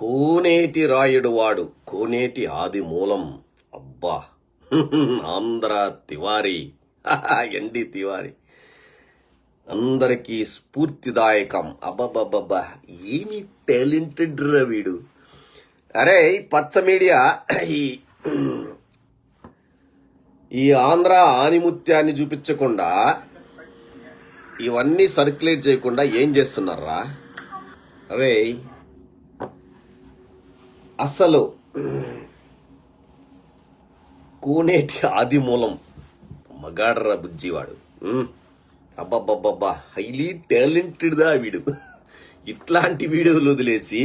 కోనేటి రాయుడు వాడు, కోనేటి ఆది మూలం. అబ్బా ఆంధ్ర తివారీ ఎండి తివారీ అందరికీ స్ఫూర్తిదాయకం. అబ్బబ్బబ్బబ్బా ఏమి టాలెంటెడ్ రా వీడు. అరే పచ్చ మీడియా ఈ ఆంధ్ర ఆనిముత్యాన్ని చూపించకుండా, ఇవన్నీ సర్క్యులేట్ చేయకుండా ఏం చేస్తున్నారా? అరే అసలు కోనేటి ఆది మూలం మగాడ్రా బుజ్జివాడు. అబ్బబ్బబ్బబ్బా హైలీ టాలెంటెడ్ దా వీడు. ఇట్లాంటి వీడియోలు వదిలేసి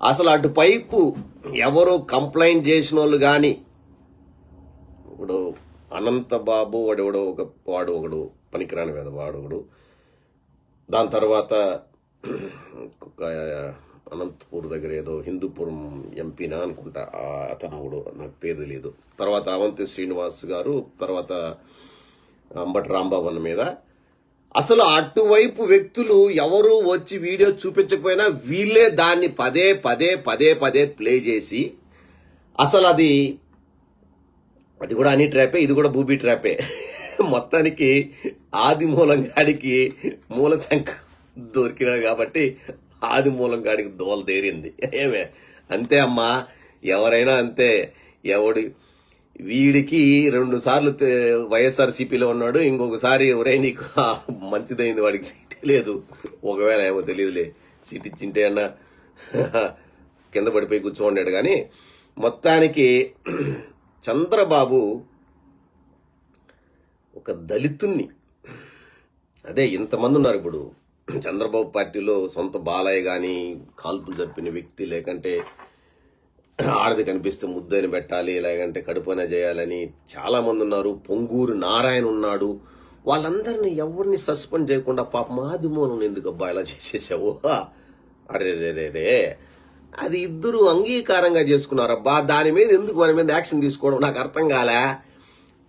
అసలు అటుపైపు ఎవరో కంప్లైంట్ చేసిన వాళ్ళు కానీ, ఇప్పుడు అనంత బాబు వాడు ఒకడు పనికిరాని వేద వాడు ఒకడు, దాని తర్వాత అనంతపూర్ దగ్గర ఏదో హిందూపురం ఎంపీనా అనుకుంటా అతను ఒకడు, నాకు పేరు తెలియదు. తర్వాత అవంతి శ్రీనివాస్ గారు, తర్వాత అంబటి రాంబాబు అన్న మీద అసలు అటువైపు వ్యక్తులు ఎవరు వచ్చి వీడియో చూపించకపోయినా వీళ్ళే దాన్ని పదే పదే పదే పదే ప్లే చేసి, అసలు అది కూడా అని ట్రాపే, ఇది కూడా బూబీ ట్రాపే. మొత్తానికి ఆది మూలంగాడికి మూల సంఖ దొరికినాడు కాబట్టి ఆది మూలంగాడికి దోల దేరింది. ఏమే అంతే అమ్మా, ఎవరైనా అంతే. వీడికి 2 సార్లు వైఎస్ఆర్సీపీలో ఉన్నాడు, ఇంకొకసారి ఎవరై నీకు మంచిదైంది, వాడికి సీట్ లేదు. ఒకవేళ ఏమో తెలియదులే, సీట్ ఇచ్చింటే అన్న కింద పడిపోయి కూర్చోండాడు. కానీ మొత్తానికి చంద్రబాబు ఒక దళితుణ్ణి, అదే ఇంతమంది ఉన్నారు ఇప్పుడు చంద్రబాబు పార్టీలో, సొంత బాలయ్య కానీ కాల్పులు జరిపిన వ్యక్తి, లేకంటే ఆడది కనిపిస్తే ముద్దైన పెట్టాలి, లేకంటే కడుపున చేయాలని చాలా మంది ఉన్నారు. పొంగూరు నారాయణ ఉన్నాడు. వాళ్ళందరినీ ఎవరిని సస్పెండ్ చేయకుండా పాప ఆది మూలం ఎందుకు అబ్బా ఇలా చేసేసావు? అరే రే అది ఇద్దరు అంగీకారంగా చేసుకున్నారబ్బా, దాని మీద ఎందుకు వారి మీద యాక్షన్ తీసుకోవడం నాకు అర్థం కాలే.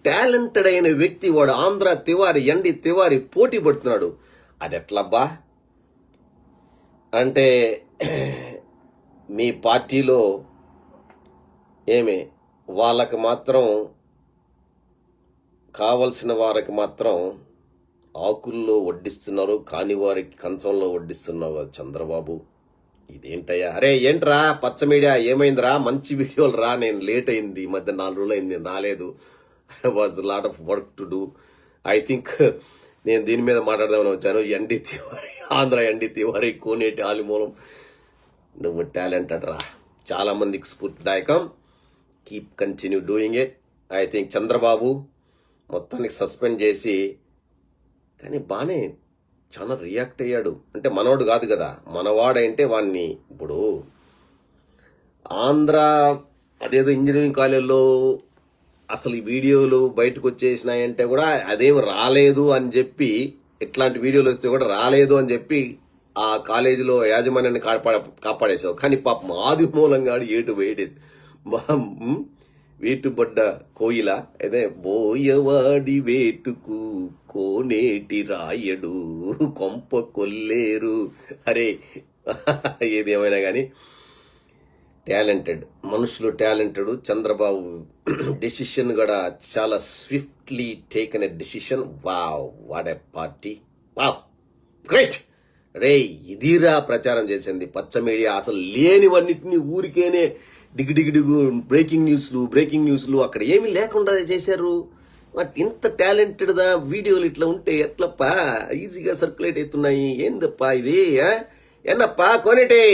టాలెంటెడ్ అయిన వ్యక్తి వాడు ఆంధ్ర తివారీ, ఎండి తివారీ పోటీ పడుతున్నాడు. అది ఎట్లబ్బా అంటే మీ పార్టీలో వాళ్ళకి మాత్రం కావలసిన వారికి మాత్రం ఆకుల్లో వడ్డిస్తున్నారు, కాని వారికి కంచంలో వడ్డిస్తున్నావు చంద్రబాబు. ఇదేంటయ్యా? అరే ఏంట్రా పచ్చ మీడియా, ఏమైందిరా? మంచి వీడియోలు రా. నేను లేట్ అయింది, ఈ మధ్య 4 రోజులు అయింది, నేను రాలేదు. Was lot of work to do. I think నేను దీని మీద మాట్లాడదామని వచ్చాను. ఎండి తివారీ, ఆంధ్ర ఎండి తివారీ, కోనేటి ఆది మూలం. నువ్వు టాలెంటెడ్ రా, చాలా మందికి స్ఫూర్తిదాయకం. Keep continue doing it. I think Chandrababu మొత్తానికి సస్పెండ్ చేసి, కానీ బానే చాలా రియాక్ట్ అయ్యాడు. అంటే మనవాడు కాదు కదా, మనవాడంటే వాడిని ఇప్పుడు ఆంధ్ర అదేదో ఇంజనీరింగ్ కాలేజ్లో అసలు ఈ వీడియోలు బయటకు వచ్చేసినాయంటే కూడా అదేం రాలేదు అని చెప్పి, ఇట్లాంటి వీడియోలు వస్తే కూడా రాలేదు అని చెప్పి ఆ కాలేజీలో యాజమాన్యాన్ని కాపాడేసావు. కానీ పాపం ఆది మూలంగా ఏటు వేటేసి వేటుపడ్డ కోయిల అదే బోయవాడి వేటుకు కోనేటి రాయడు కొంప కొల్లేరు. అరే ఏది ఏమైనా కానీ టాలెంటెడ్ మనుషులు, టాలెంటెడ్. చంద్రబాబు డెసిషన్ కూడా చాలా swiftly taken a decision. Wow, what a party, wow, great. రే ఇదిరా ప్రచారం చేసింది పచ్చ మీడియా. అసలు లేనివన్నిటిని ఊరికేనే డిగు బ్రేకింగ్ న్యూస్లు అక్కడ ఏమీ లేకుండా చేశారు. బట్ ఇంత టాలెంటెడ్ దా వీడియోలు ఇట్లా ఉంటే ఎట్లప్పా ఈజీగా సర్క్యులేట్ అవుతున్నాయి? ఏందప్పా ఇది? ఎన్నప్పా కోనేటి?